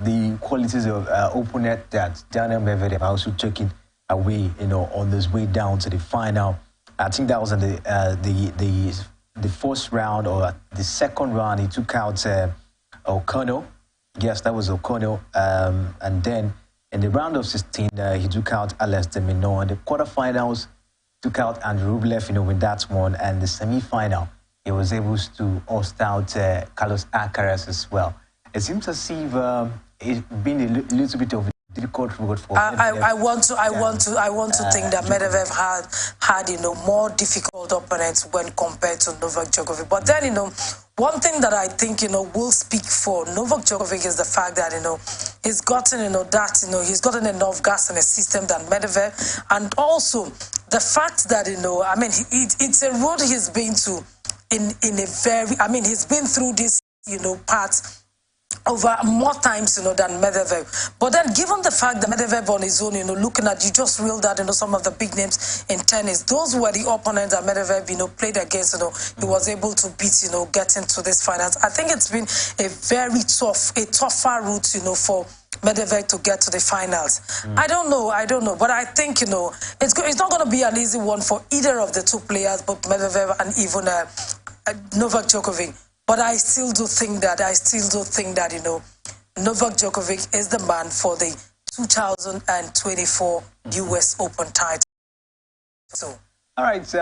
the qualities of opponent that Daniel Medvedev also taking away, on his way down to the final. I think that was in the first round or the second round. He took out O'Connell. Yes, that was O'Connell. And then in the round of 16, he took out Alex de Minaur. In the quarterfinals, took out Andrew Rublev, with that one. And the semi-final, he was able to oust out Carlos Alcaraz as well. It seems as if it's been a little bit of a difficult road for I want to think that Medvedev had more difficult opponents when compared to Novak Djokovic. But then one thing that I think will speak for Novak Djokovic is the fact that he's gotten he's gotten enough gas in his system than Medvedev, and also the fact that it's a road he's been to in a very he's been through this part over more times, than Medvedev. But then, given the fact that Medvedev on his own, looking at, you just reeled out, some of the big names in tennis, those were the opponents that Medvedev, played against, he was able to beat, get into this finals. I think it's been a very tougher route, for Medvedev to get to the finals. I don't know, but I think, it's not going to be an easy one for either of the two players, both Medvedev and even Novak Djokovic. But I still do think that, Novak Djokovic is the man for the 2024 US Open title. So, all right,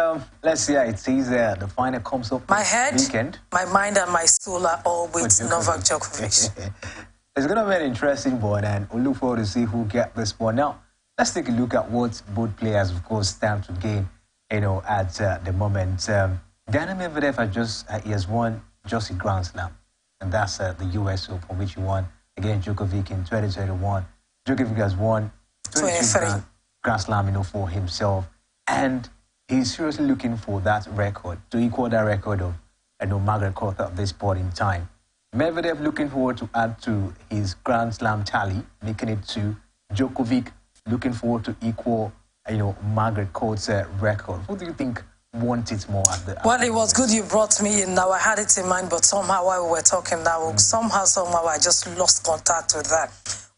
let's see how it is. The final comes up my head, weekend. My mind and my soul are all with Novak Djokovic. It's going to be an interesting one, and we'll look forward to see who gets this one. Now, let's take a look at what both players, of course, stand to gain, at the moment. Daniel Medvedev has won just a Grand Slam, and that's the US Open, which he won against Djokovic in 2021. Djokovic has won 23 Grand Slam, for himself, and he's seriously looking for that record, to equal that record of Margaret Court at this point in time. Medvedev looking forward to add to his Grand Slam tally, making it to Djokovic looking forward to equal, Margaret Court's record. What do you think? Want it more at the well, it was good you brought me in. Now I had it in mind, but somehow while we were talking now, somehow I just lost contact with that.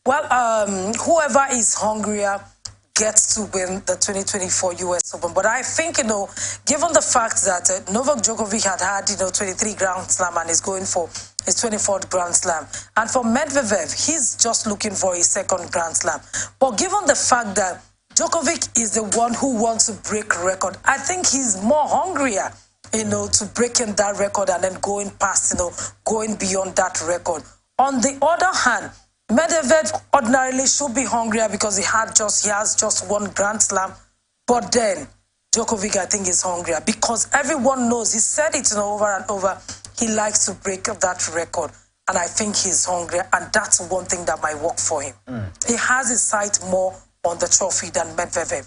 Well, whoever is hungrier gets to win the 2024 US Open. But I think, given the fact that Novak Djokovic had 23 Grand Slam and is going for his 24th Grand Slam, and for Medvedev, he's just looking for his second Grand Slam. But given the fact that Djokovic is the one who wants to break record, I think he's more hungrier, to breaking that record and then going past, going beyond that record. On the other hand, Medvedev ordinarily should be hungrier because he has just one Grand Slam. But then Djokovic, I think, is hungrier because everyone knows, he said it over and over, he likes to break that record. And I think he's hungry, and that's one thing that might work for him. He has his sight more on the trophy than Medvedev.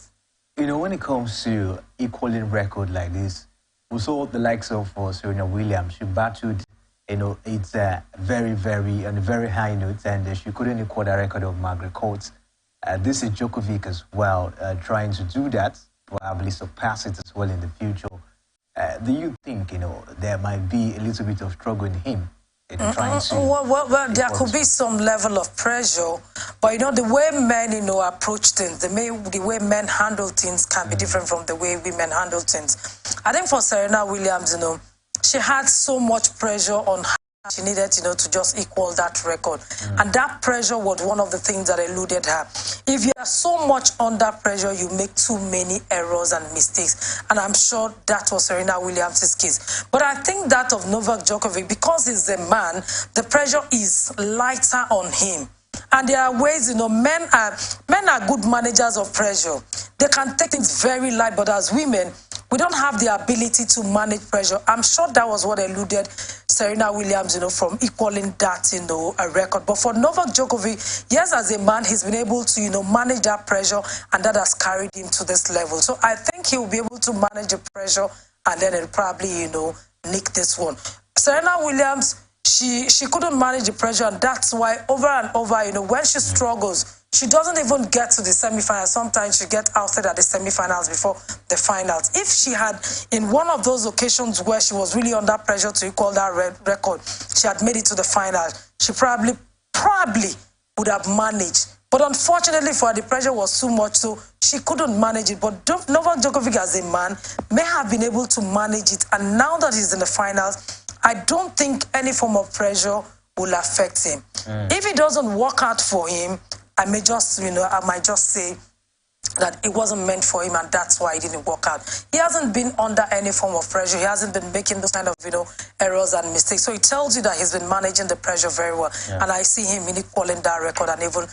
When it comes to equaling record like this, we saw the likes of Serena Williams. She battled, it's very, very, on a very high note, and she couldn't equal the record of Margaret Court. This is Djokovic as well, trying to do that, probably surpass it as well in the future. Do you think, there might be a little bit of struggle in him? Well, there could be some level of pressure, but the way men, approach things, the way men handle things can be different from the way women handle things. I think for Serena Williams, she had so much pressure on her. She needed, to just equal that record. And that pressure was one of the things that eluded her. If you are so much under pressure, you make too many errors and mistakes. And I'm sure that was Serena Williams' case. But I think that of Novak Djokovic, because he's a man, the pressure is lighter on him. And there are ways, men are good managers of pressure. They can take things very light, but as women, we don't have the ability to manage pressure. I'm sure that was what eluded Serena Williams, from equaling that, a record. But for Novak Djokovic, yes, as a man, he's been able to, manage that pressure, and that has carried him to this level. So I think he will be able to manage the pressure, and then he'll probably, nick this one. Serena Williams, she couldn't manage the pressure, and that's why over and over, when she struggles, she doesn't even get to the semifinals. Sometimes she gets outside at the semifinals before the finals. If she had, in one of those occasions where she was really under pressure to equal that record, she had made it to the finals, she probably would have managed. But unfortunately for her, the pressure was too much, so she couldn't manage it. But Novak Djokovic, as a man, may have been able to manage it. And now that he's in the finals, I don't think any form of pressure will affect him. If it doesn't work out for him, I might just say that it wasn't meant for him, and that's why it didn't work out. He hasn't been under any form of pressure. He hasn't been making those kind of, errors and mistakes. So it tells you that he's been managing the pressure very well. Yeah. And I see him in equaling that record and even,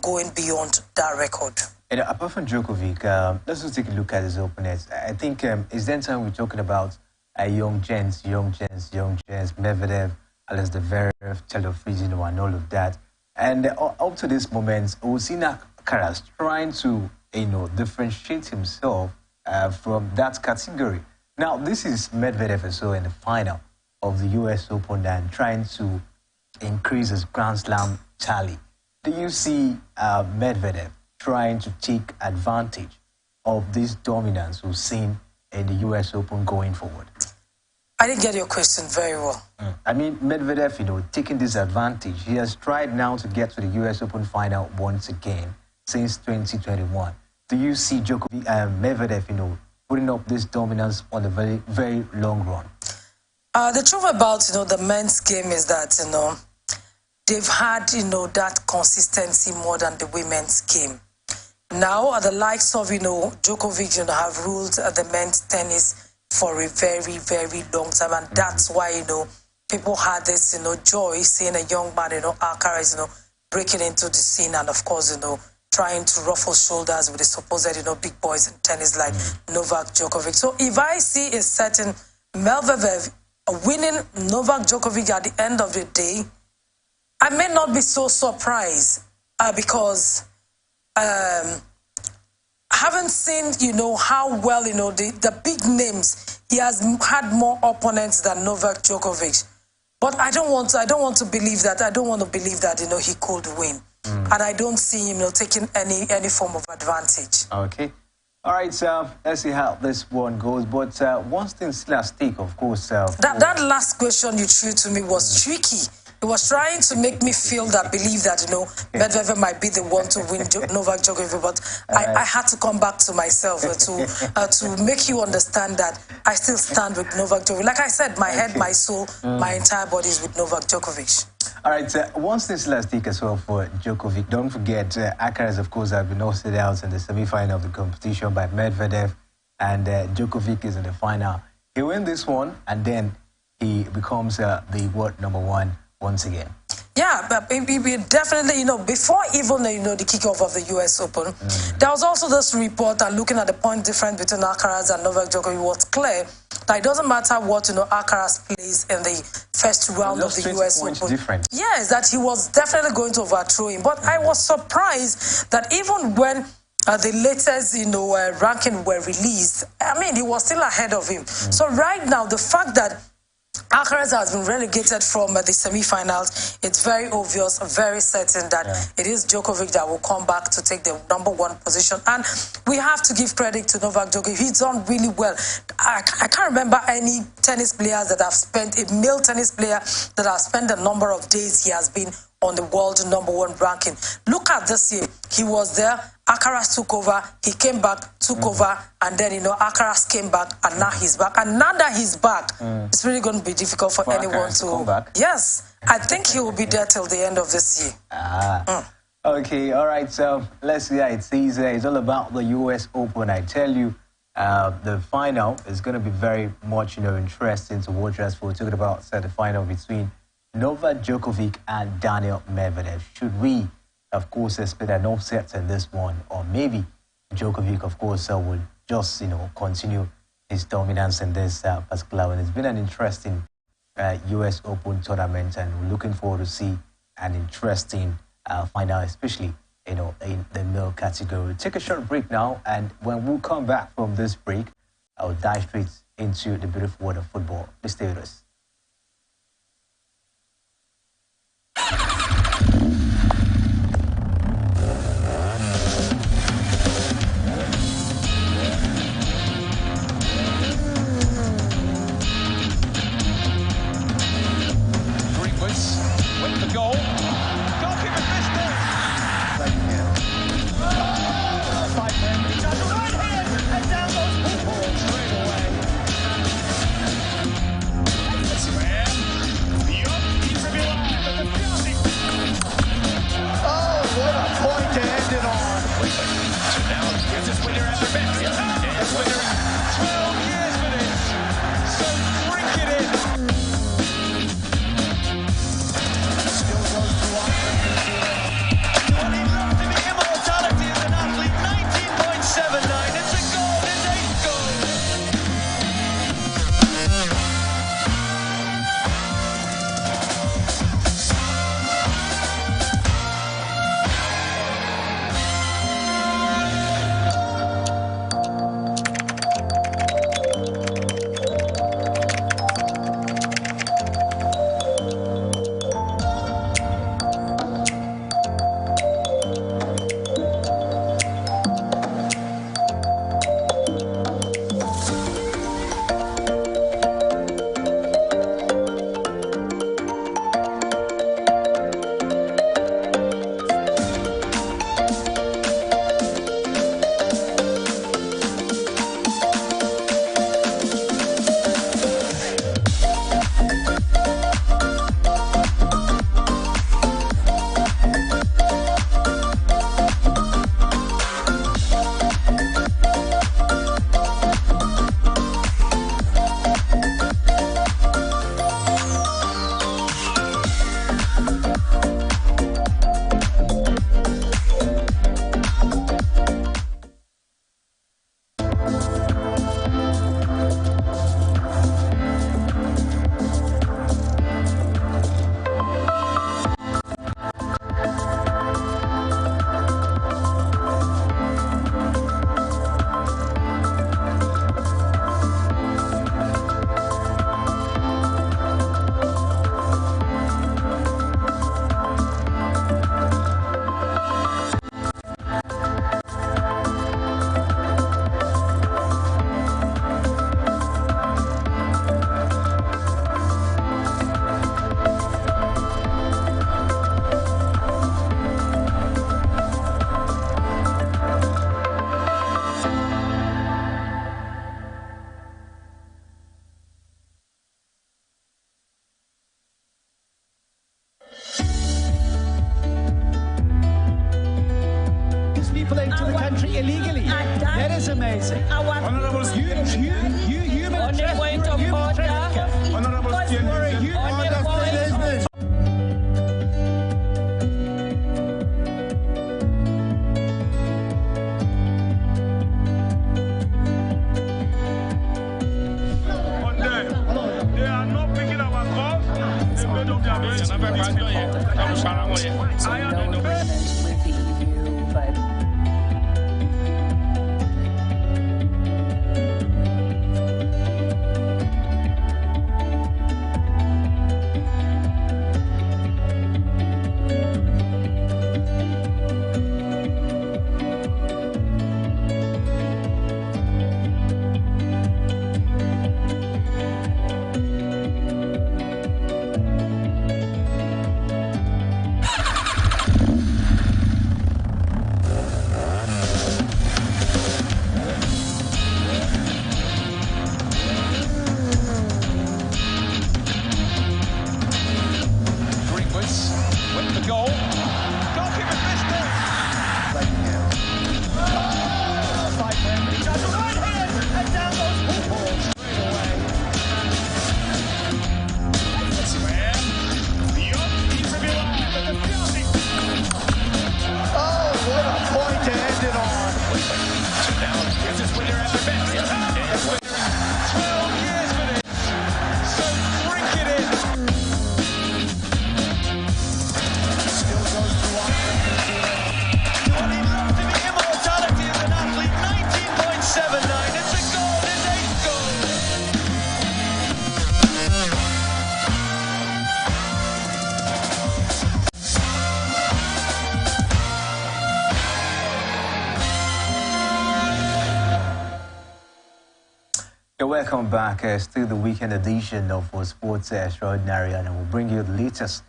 going beyond that record. And apart from Djokovic, let's just take a look at his opponents. I think it's then time we're talking about young gents, Medvedev, Alex Zverev, Taylor Fritz, and all of that. And up to this moment, we've seen Alcaraz trying to differentiate himself from that category. Now, this is Medvedev also in the final of the US Open and trying to increase his Grand Slam tally. Do you see Medvedev trying to take advantage of this dominance we've seen in the US Open going forward? I didn't get your question very well. I mean, Medvedev, taking this advantage. He has tried now to get to the US Open final once again since 2021. Do you see Djokovic and Medvedev, putting up this dominance on a very, very long run? The truth about, the men's game is that, they've had, that consistency more than the women's game. Now, the likes of, Djokovic, have ruled the men's tennis for a very, very long time. And that's why, people had this, joy seeing a young man, Alcaraz, breaking into the scene and, of course, trying to ruffle shoulders with the supposed, big boys in tennis like Novak Djokovic. So if I see a certain Medvedev winning Novak Djokovic at the end of the day, I may not be so surprised because I haven't seen, how well, the big names, he has had more opponents than Novak Djokovic. But I don't want to believe that. I don't want to believe that, he could win. And I don't see him, taking any form of advantage. Okay. All right, so let's see how this one goes. But one thing still at stake, of course. That last question you threw to me was tricky. It was trying to make me believe that, Medvedev might be the one to win Novak Djokovic, but I had to come back to myself to make you understand that I still stand with Novak Djokovic. Like I said, my head, my soul, my entire body is with Novak Djokovic. All right, one thing still at stake as well for Djokovic. Don't forget, Alcaraz, of course, has been hosted out in the semi-final of the competition by Medvedev, and Djokovic is in the final. He wins this one, and then he becomes the world #1 once again. Yeah, but we definitely, before even, the kickoff of the US Open, there was also this report and looking at the point difference between Alcaraz and Novak Djokovic, it was clear that it doesn't matter what, Alcaraz plays in the first round of the US Open. Different. Yes, that he was definitely going to overthrow him. But I was surprised that even when the latest, ranking were released, I mean, he was still ahead of him. So right now, the fact that Alcaraz has been relegated from the semi-finals, it's very obvious, very certain that it is Djokovic that will come back to take the #1 position. And we have to give credit to Novak Djokovic. He's done really well. I can't remember any tennis players that have spent, a male tennis player that has spent the number of days he has been on the world #1 ranking. Look at this year. He was there. Alcaraz took over. He came back, took over, and then, Alcaraz came back, and now he's back. And now that he's back, it's really going to be difficult for anyone to come back. Yes, I think he will be there till the end of this year. Okay, all right. So let's see how it sees. It's all about the US Open. I tell you, the final is going to be very much, interesting to watch as we're talking about the final between Novak Djokovic and Daniel Medvedev. Should we, of course, expect an upset in this one? Or maybe Djokovic, of course, will just, continue his dominance in this particular one. It's been an interesting US Open tournament, and we're looking forward to see an interesting final, especially, in the male category. Take a short break now, and when we come back from this break, I'll dive straight into the beautiful world of football. Please stay with us. With the goal. Goalkeeper missed it. people into the country illegally. That is amazing. Honourable human trafficking. Honourable they are not picking our calls. They made up their minds. I am the best. With the EU, but Welcome back. Still the weekend edition of Sports Extraordinary, and I will bring you the latest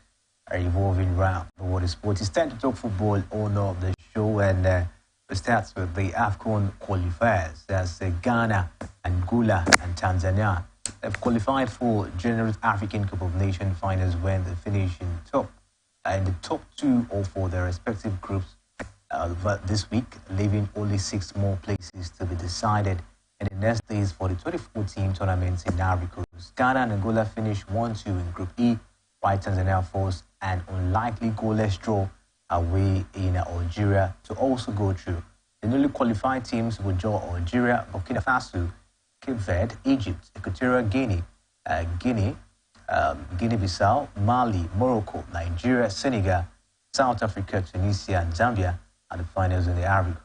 evolving round of what is sport. It's time to talk football on the show, and we start with the AFCON qualifiers. As Ghana, Angola, and Tanzania have qualified for General African Cup of Nations finals when they finish in the top two or for their respective groups this week, leaving only 6 more places to be decided. And the next days for the 2014 tournament in Ivory Coast. Ghana and Angola finished 1-2 in Group E, while Tanzania forced an unlikely goalless draw away in Algeria to also go through. The newly qualified teams will join Algeria, Burkina Faso, Cape Verde, Egypt, Equatorial Guinea, Guinea-Bissau, Mali, Morocco, Nigeria, Senegal, South Africa, Tunisia, and Zambia at the finals in the Ivory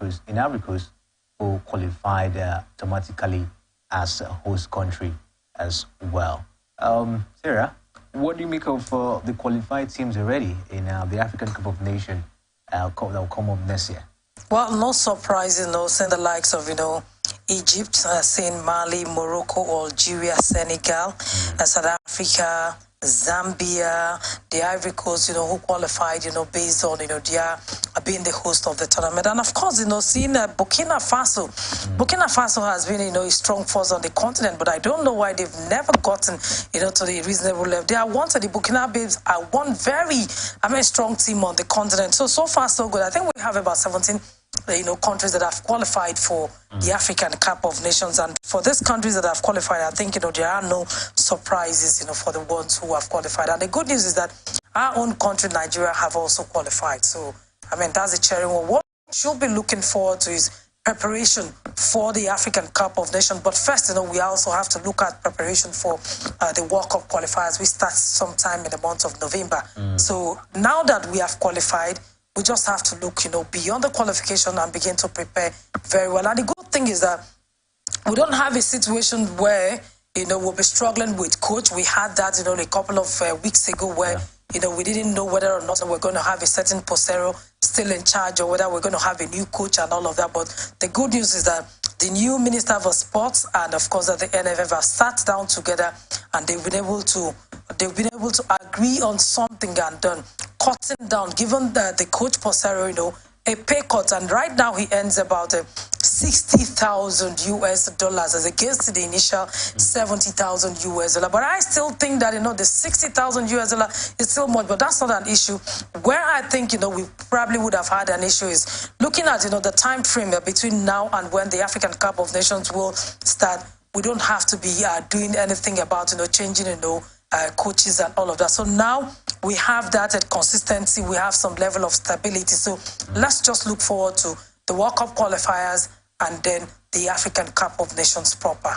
Coast. Who qualified automatically as a host country as well. Sarah, what do you make of the qualified teams already in the African Cup of Nations that will come up next year? Well, no surprise, seeing the likes of, Egypt, seeing Mali, Morocco, Algeria, Senegal, South Africa, Zambia, the Ivory Coast, who qualified, based on, their being the host of the tournament. And of course, seeing Burkina Faso. Burkina Faso has been, a strong force on the continent, but I don't know why they've never gotten, to the reasonable level. They are the Burkina Babes are one very, strong team on the continent. So far, so good. I think we have about 17 countries that have qualified for the African Cup of Nations. And for these countries that have qualified, I think, there are no surprises, for the ones who have qualified. And the good news is that our own country, Nigeria, have also qualified. So, that's a cherry. What we should be looking forward to is preparation for the African Cup of Nations. But first, we also have to look at preparation for the World Cup qualifiers. We start sometime in the month of November. So now that we have qualified, we just have to look, beyond the qualification and begin to prepare very well. And the good thing is that we don't have a situation where, we'll be struggling with coach. We had that, a couple of weeks ago where, we didn't know whether or not we're going to have a certain Posero still in charge or whether we're going to have a new coach and all of that. But the good news is that the new Minister for Sports and, of course, that the NFF have sat down together and they've been able to agree on something and done, cutting down, given the coach Posero, a pay cut, and right now he earns about $60,000 as against the initial $70,000. But I still think that, the $60,000 is still much, but that's not an issue. Where I think, we probably would have had an issue is looking at, the time frame between now and when the African Cup of Nations will start. We don't have to be doing anything about, changing, coaches and all of that. So now we have that consistency. We have some level of stability. So let's just look forward to the World Cup qualifiers and then the African Cup of Nations proper.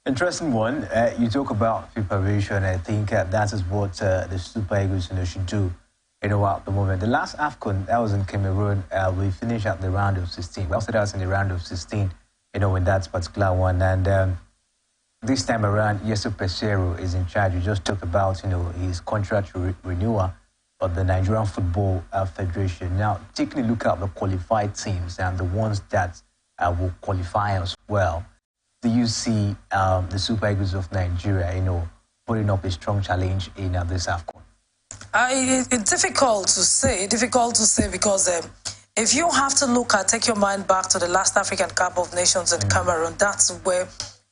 Interesting one. You talk about preparation. I think that is what the Super Eagles should do. At the moment. The last AFCON, that was in Cameroon, we finished at the round of 16. We also that was in the round of 16, in that particular one. And this time around, Yesu Pesero is in charge. You just talked about, his contract renewal of the Nigerian Football Federation. Now, taking a look at the qualified teams and the ones that will qualify as well, do you see the Super Eagles of Nigeria, putting up a strong challenge in this AFCON? It's difficult to say because if you have to take your mind back to the last African Cup of Nations in Cameroon, that's where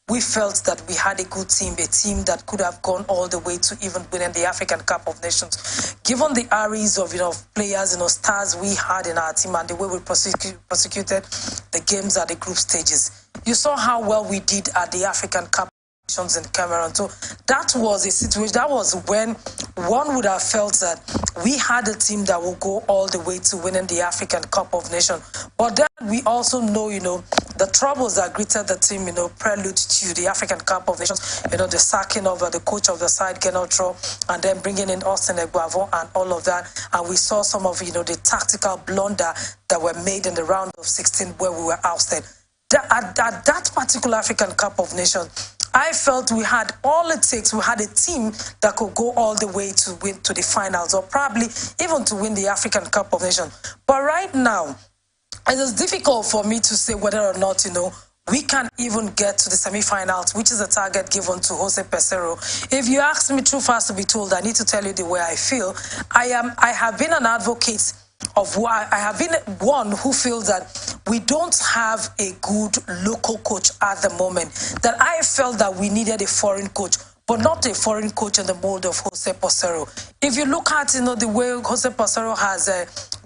we felt that we had a good team, a team that could have gone all the way to even winning the African Cup of Nations. Given the arrays of, players, stars we had in our team and the way we prosecuted the games at the group stages, you saw how well we did at the African Cup in Cameroon. So that was a situation, that was when one would have felt that we had a team that will go all the way to winning the African Cup of Nations. But then we also know, the troubles that greeted the team, prelude to the African Cup of Nations, the sacking of the coach of the side, Genotro, and then bringing in Austin Eguavon and all of that. And we saw some of, the tactical blunder that were made in the round of 16 where we were ousted. At that particular African Cup of Nations, I felt we had all it takes. We had a team that could go all the way to win to the finals or probably even to win the African Cup of Nations. But right now, it is difficult for me to say whether or not, we can even get to the semi-finals, which is a target given to Jose Pesero. If you ask me, true fast to be told, I need to tell you the way I feel. I have been an advocate of why I have been one who feels that we don't have a good local coach at the moment, that I felt that we needed a foreign coach, but not a foreign coach in the mold of Jose Pesero. If you look at, the way Jose Pesero has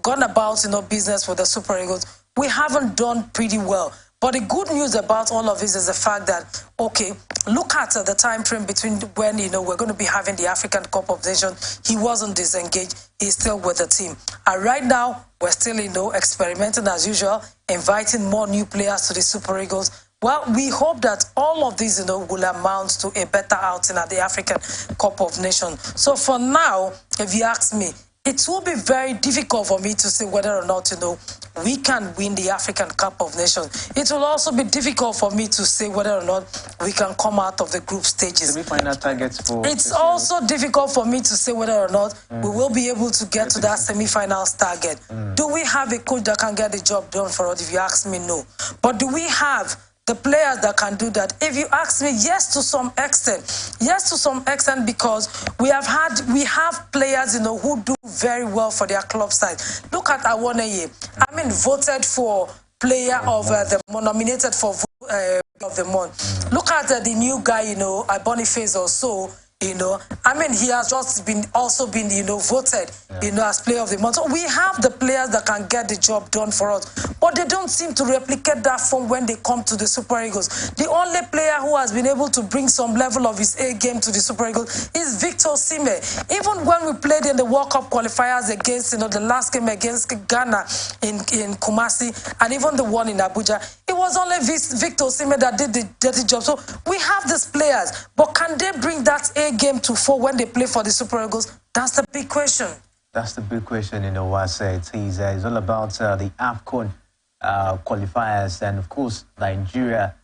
gone about, business with the Super Eagles, we haven't done pretty well. But the good news about all of this is the fact that, okay, look at the time frame between when, we're going to be having the African Cup of Nations. He wasn't disengaged. He's still with the team. And right now, we're still, experimenting as usual, inviting more new players to the Super Eagles. Well, we hope that all of these, will amount to a better outing at the African Cup of Nations. So for now, if you ask me, it will be very difficult for me to say whether or not, we can win the African Cup of Nations. It will also be difficult for me to say whether or not we can come out of the group stages. Semi-final targets for it's also difficult for me to say whether or not we will be able to get to that semi-finals target. Do we have a coach that can get the job done for us? If you ask me, no. But do we have the players that can do that? If you ask me, yes, to some extent. Yes, to some extent, because we have players, who do very well for their club side. Look at Awoneye. Voted for player of the month, nominated for of the month. Look at the new guy, Boniface or so. He has just been voted, as player of the month. So we have the players that can get the job done for us, but they don't seem to replicate that form when they come to the Super Eagles. The only player who has been able to bring some level of his A game to the Super Eagles is Victor Osimhen. Even when we played in the World Cup qualifiers against, the last game against Ghana in Kumasi, and even the one in Abuja, it was only Victor Osimhen that did the dirty job. So we have these players, but can they bring that A game to fore when they play for the Super Eagles? That's the big question. That's the big question, Wase. It's all about the AFCON qualifiers, and of course, Nigeria,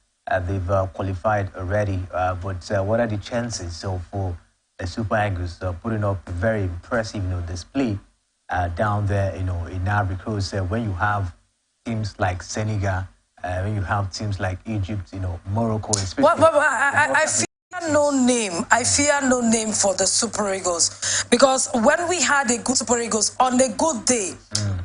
they've qualified already. But what are the chances for the Super Eagles putting up a very impressive, display down there, in Ivory Coast? When you have teams like Senegal, when you have teams like Egypt, Morocco, especially. I fear no name. I fear no name for the Super Eagles, because when we had a good Super Eagles on a good day,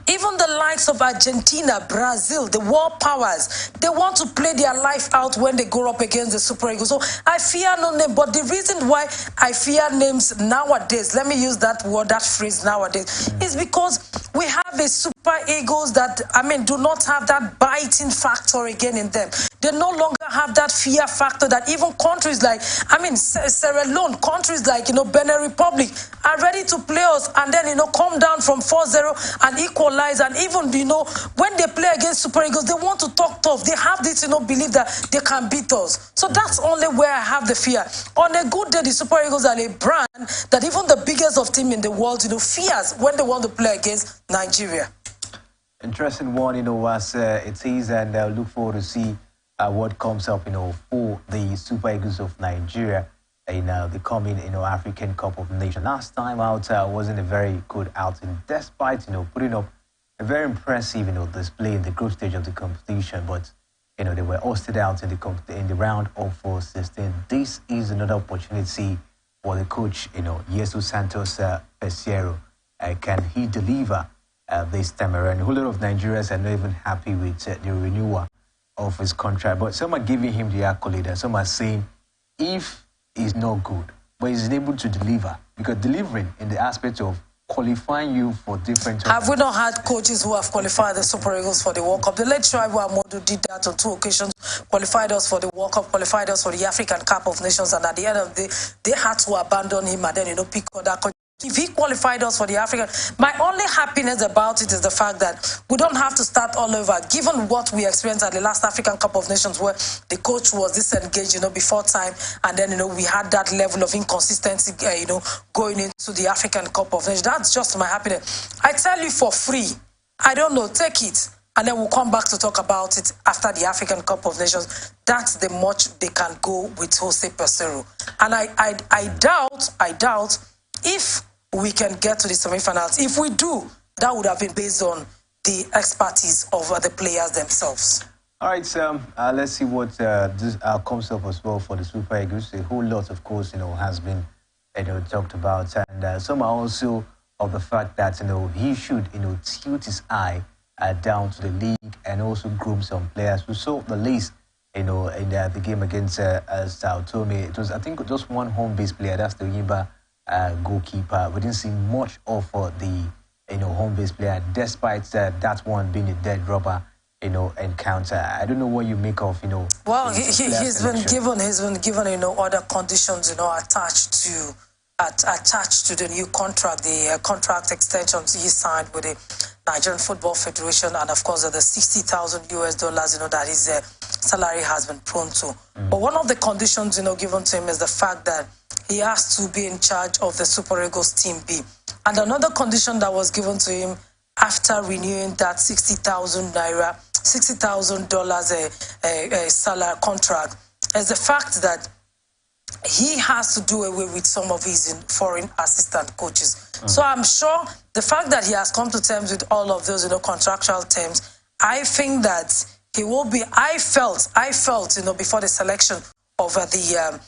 even Even the likes of Argentina, Brazil, the world powers, they want to play their life out when they go up against the Super Eagles. So I fear no name, but the reason why I fear names nowadays, let me use that word, that phrase nowadays, is because we have a Super Eagles that, do not have that biting factor again in them. They no longer have that fear factor that even countries like, Sierra Leone, countries like, Benin Republic are ready to play us and then, come down from 4-0 and equalize. And even, when they play against Super Eagles, they want to talk tough. They have this, belief that they can beat us. So that's only where I have the fear. On a good day, the Super Eagles are a brand that even the biggest of team in the world, fears when they want to play against Nigeria. Interesting one, as it is, and look forward to see what comes up, for the Super Eagles of Nigeria in the coming, African Cup of Nations. Last time out wasn't a very good outing, despite, putting up a very impressive, display in the group stage of the competition. But, they were hosted out in the round of 16. This is another opportunity for the coach, Jesus Santos Pesero. Can he deliver this time around? A whole lot of Nigerians are not even happy with the renewal of his contract, but some are giving him the accolade and some are saying if he's not good, but he's able to deliver, because delivering in the aspect of qualifying you for different... Have we not had coaches who have qualified the Super Eagles for the World Cup? The late Shaibu Amodu did that on 2 occasions, qualified us for the World Cup, qualified us for the African Cup of Nations, and at the end of the day, they had to abandon him and then, pick other coaches. If he qualified us for the African, my only happiness about it is the fact that we don't have to start all over, given what we experienced at the last African Cup of Nations, where the coach was disengaged, before time, and then, we had that level of inconsistency, going into the African Cup of Nations. That's just my happiness. I tell you for free, I don't know, take it, and then we'll come back to talk about it after the African Cup of Nations. That's the much they can go with Jose Pesero. And I doubt if we can get to the semifinals. If we do, that would have been based on the expertise of the players themselves. All right, let's see what comes up as well for the Super Eagles. A whole lot, of course, has been talked about, and some are also of the fact that he should tilt his eye down to the league and also groom some players. We saw the list, in the game against Sao Tome. It was, I think, just one home-based player. That's the Yimba goalkeeper. We didn't see much of the home-based player, despite that one being a dead rubber encounter. I don't know what you make of well, he's been given other conditions attached to the new contract, the contract extensions he signed with the Nigerian Football Federation, and of course the $60,000 that his salary has been prone to. But one of the conditions given to him is the fact that he has to be in charge of the Super Eagles Team B. And another condition that was given to him after renewing that $60,000 salary contract is the fact that he has to do away with some of his foreign assistant coaches. So I'm sure the fact that he has come to terms with all of those contractual terms, I think that he will be... I felt before the selection of the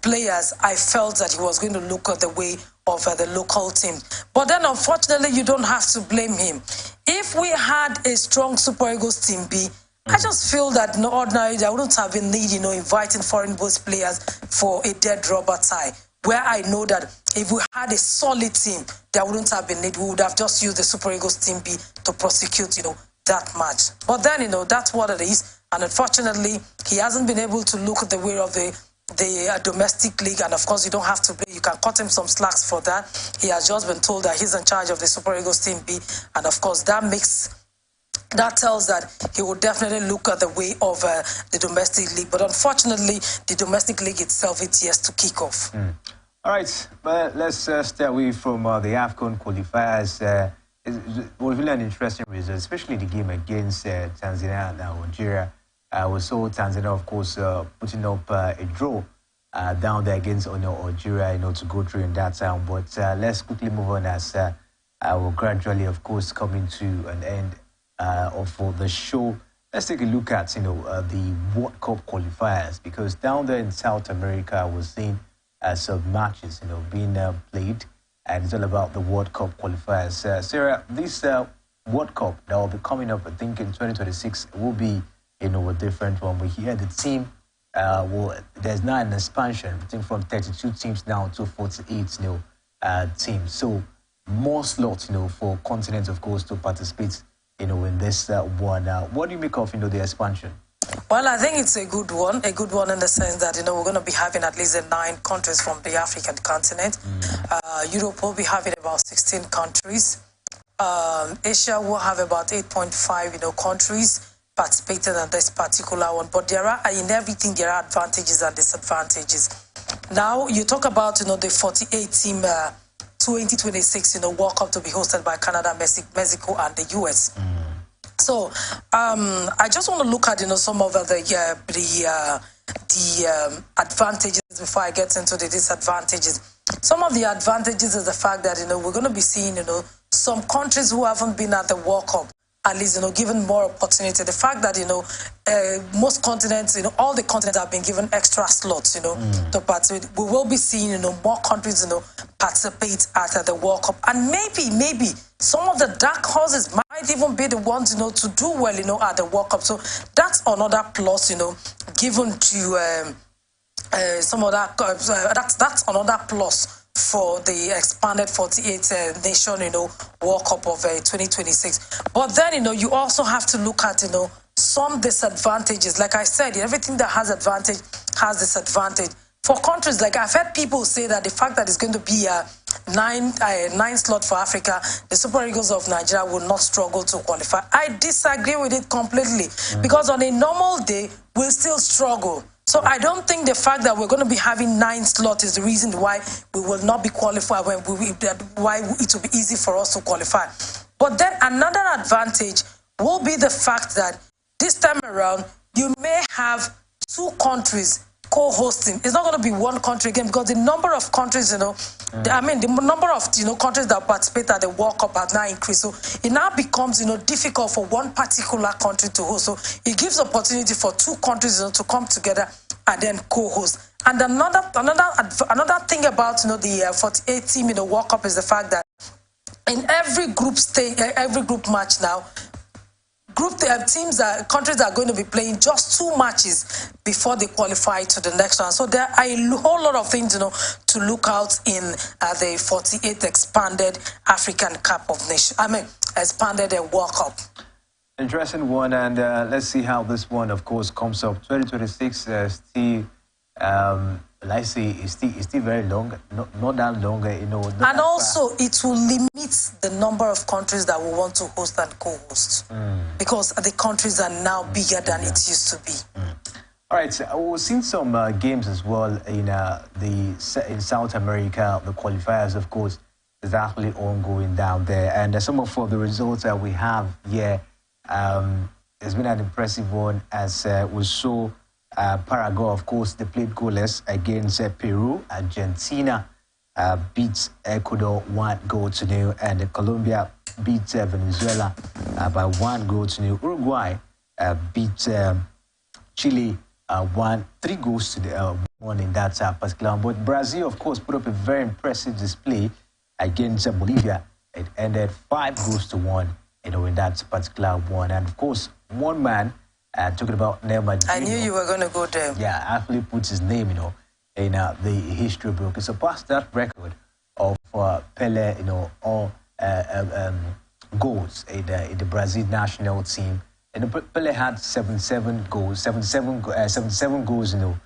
players, I felt that he was going to look at the way of the local team. But then, unfortunately, you don't have to blame him. If we had a strong Super Eagles Team B, I just feel that ordinarily there wouldn't have been need, inviting foreign-based players for a dead rubber tie, where I know that if we had a solid team, there wouldn't have been need. We would have just used the Super Eagles Team B to prosecute, that match. But then, that's what it is. And unfortunately, he hasn't been able to look at the way of the domestic league, and of course you don't have to play. You can cut him some slacks for that. He has just been told that he's in charge of the Super Eagles Team B, and of course that tells that he will definitely look at the way of the domestic league. But unfortunately, the domestic league itself is yet to kick off. All right, but let's stay away from the AFCON qualifiers. It was really an interesting result, especially the game against Tanzania and Algeria. We saw Tanzania, of course, putting up a draw down there against Algeria, to go through in that time. But let's quickly move on as we're gradually, of course, coming to an end of the show. Let's take a look at, the World Cup qualifiers, because down there in South America, we're seeing some matches, being played, and it's all about the World Cup qualifiers. Sarah, this World Cup that will be coming up, I think in 2026, will be, you know, a different one. But here the team, there's now an expansion, I think from 32 teams now to 48, you know, teams. So more slots, you know, for continents, of course, to participate, you know, in this one. What do you make of, you know, the expansion? Well, I think it's a good one in the sense that, you know, we're going to be having at least 9 countries from the African continent. Europe will be having about 16 countries. Asia will have about 8.5, you know, countries participating in this particular one. But in everything, there are advantages and disadvantages. Now, you talk about, you know, the 48-team 2026, you know, World Cup to be hosted by Canada, Mexico, and the US. So I just want to look at, you know, some of the advantages before I get into the disadvantages. Some of the advantages is the fact that, you know, we're going to be seeing, you know, some countries who haven't been at the World Cup, at least, you know, given more opportunity. The fact that, you know, most continents, you know, all the continents have been given extra slots, you know, to participate. We will be seeing, you know, more countries, you know, participate at the World Cup. And maybe some of the dark horses might even be the ones, you know, to do well, you know, at the World Cup. So that's another plus, you know, given to some of that. That's another plus for the expanded 48 nation, you know, World Cup of 2026. But then, you know, you also have to look at, you know, some disadvantages. Like I said, everything that has advantage has disadvantage. For countries, like I've heard people say that the fact that it's going to be a 9 slot for Africa, the Super Eagles of Nigeria will not struggle to qualify. I disagree with it completely because on a normal day, we'll still struggle. So I don't think the fact that we're going to be having 9 slots is the reason why we will not be qualified, why it will be easy for us to qualify. But then another advantage will be the fact that this time around, you may have 2 countries co-hosting. It's not going to be one country again because the number of countries, you know, the number of, you know, countries that participate at the World Cup has now increased. So it now becomes, you know, difficult for one particular country to host. So it gives opportunity for 2 countries, you know, to come together and then co-host. And another thing about, you know, the 48 team in the World Cup is the fact that in every group match now, countries are going to be playing just 2 matches before they qualify to the next one. So there are a whole lot of things, you know, to look out in the 48th expanded African Cup of Nations. Expanded World Cup. Interesting one, and let's see how this one, of course, comes up. 2026 still, let's see, it's still very long, not that long, you know. And also, it will limit the number of countries that will want to host and co-host because the countries are now bigger than it used to be. All right, so we've seen some games as well in in South America. The qualifiers, of course, is actually ongoing down there, and some of the results that we have here. It's been an impressive one as we saw Paraguay, of course, they played goalless against Peru. Argentina beat Ecuador 1-0, and Colombia beat Venezuela by 1-0. Uruguay beat Chile 3-1 in that particular one. But Brazil, of course, put up a very impressive display against Bolivia. It ended 5-1. You know, in that particular one. And of course, one man, talking about Neymar Jr. I knew you were going to go there. Yeah, actually puts his name, you know, in the history book. He surpassed that record of Pele, you know, all goals in the Brazil national team. And Pele had 77 goals, you know,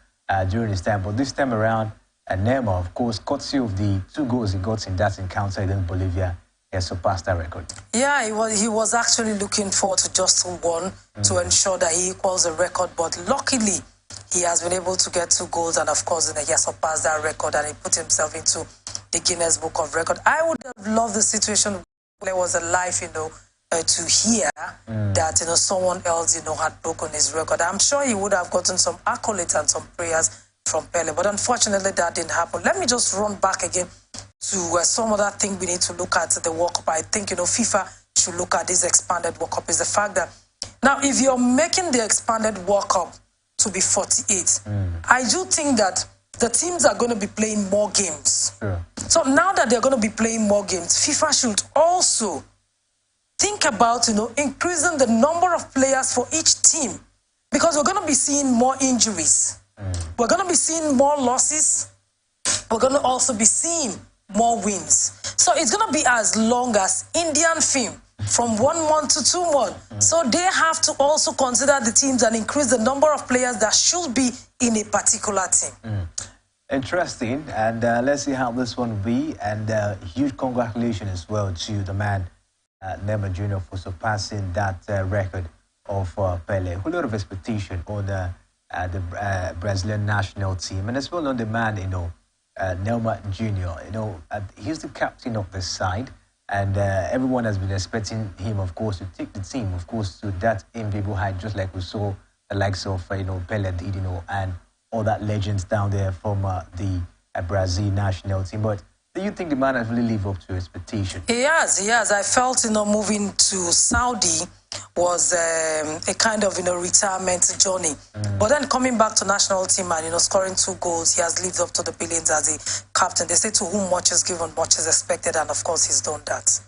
during his time. But this time around, Neymar, of course, courtesy of the 2 goals he got in that encounter against Bolivia, he has surpassed that record. Yeah, he was actually looking forward to just 1 to ensure that he equals the record. But luckily, he has been able to get 2 goals. And of course, he has surpassed that record and he put himself into the Guinness Book of Records. I would have loved the situation where there was a life, you know, to hear that, you know, someone else, you know, had broken his record. I'm sure he would have gotten some accolades and some prayers from Pele. But unfortunately, that didn't happen. Let me just run back again to some other thing we need to look at the World Cup. I think, you know, FIFA should look at this expanded World Cup is the fact that now if you're making the expanded World Cup to be 48, I do think that the teams are going to be playing more games. So now that they're going to be playing more games, FIFA should also think about, increasing the number of players for each team, because we're going to be seeing more injuries. We're going to be seeing more losses. We're going to also be seeing more wins. So it's going to be as long as Indian film, from 1 month to 2 months. So they have to also consider the teams and increase the number of players that should be in a particular team. Interesting, and let's see how this one will be. And huge congratulations as well to the man, Neymar Jr., for surpassing that record of Pele. A whole lot of expectation on the Brazilian national team, and as well on the man, Neymar Jr. He's the captain of the side, and everyone has been expecting him, of course, to take the team, of course, to that enviable height, just like we saw the likes of Pele did, and all that legends down there from the Brazil national team. But do you think the man has really lived up to expectation? He has. I felt, moving to Saudi was a kind of, retirement journey. But then coming back to national team and, scoring 2 goals, he has lived up to the billions as a captain. They say to whom much is given, much is expected, and of course he's done that.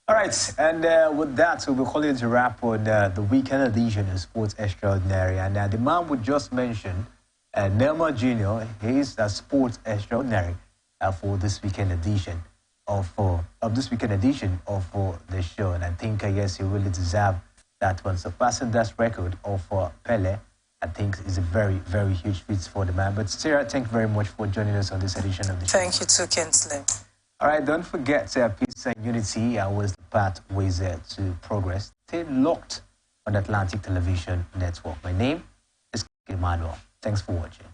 All right, and with that, we'll be calling it a wrap on the weekend edition of Sports Extraordinary. And the man we just mentioned, Neymar Jr., he is a Sports Extraordinary for this weekend edition of the show. And I think, yes, he really deserves that one. Surpassing that record of Pele, I think is a very, very huge feat for the man. But Sarah, thank you very much for joining us on this edition of the show. Thank you too, Kinsley. All right, don't forget peace and unity was the pathways to progress. Stay locked on Atlantic Television Network. My name is Emmanuel. Thanks for watching.